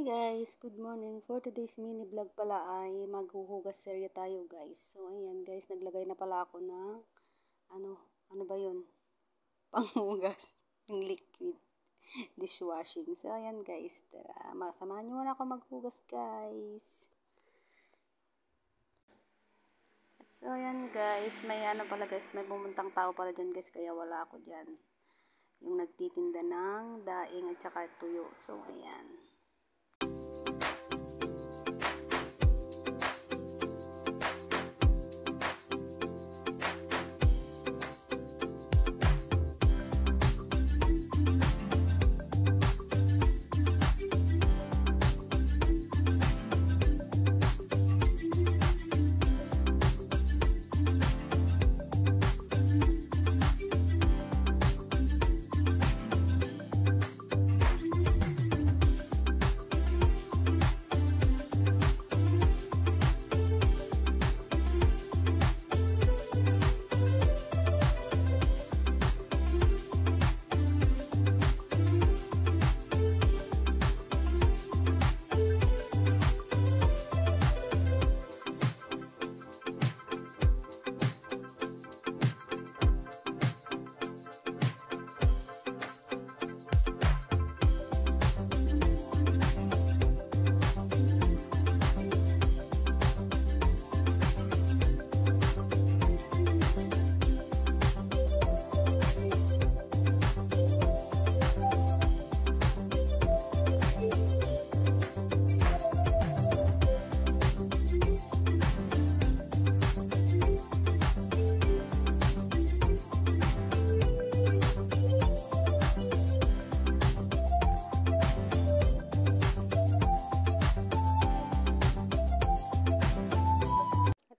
Guys, good morning. For today's mini vlog pala ay maghuhugas serya tayo guys. So ayan guys, naglagay na pala ako ng ano ba yun? Panghugas, yung liquid dishwashing. So ayan guys, tara, masamahan nyo muna ako maghugas guys. At so ayan guys, may pala guys, may pumuntang tao pala dyan guys, kaya wala ako dyan. Yung nagtitinda ng daing at saka tuyo. So ayan.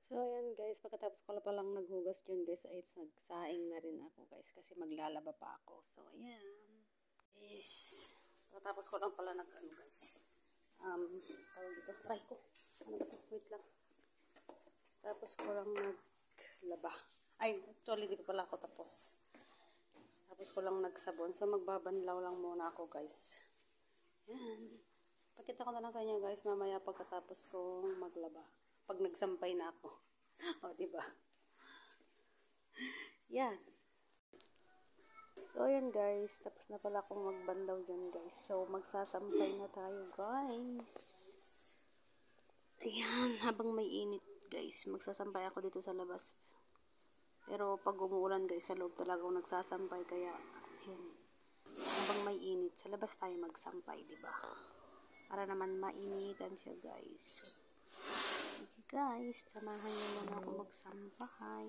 So, ayan guys, pagkatapos ko palang naghugas dyan guys, ay nagsaing na rin ako guys, kasi maglalaba pa ako. So, ayan. Guys, pagkatapos ko lang pala guys. Tawag dito, try ko. Ano ba ito? Wait lang. Tapos ko lang naglaba. Ay, actually, di pa pala ako tapos. Tapos ko lang nagsabon. So, magbabanlaw lang muna ako guys. Ayan. Pakita ko na lang sa inyo guys, mamaya pagkatapos kong maglaba. Pag nagsampay na ako. O, diba? Yan. So, ayan guys. Tapos na pala akong magbandaw dyan guys. So, magsasampay na tayo guys. Ayan. Habang may init guys. Magsasampay ako dito sa labas. Pero pag umuulan guys, sa loob talaga ako nagsasampay. Kaya, ayan. Habang may init, sa labas tayo magsampay, diba? Para naman mainitan siya guys. Sige guys, samahan niyo naman ako magsampay.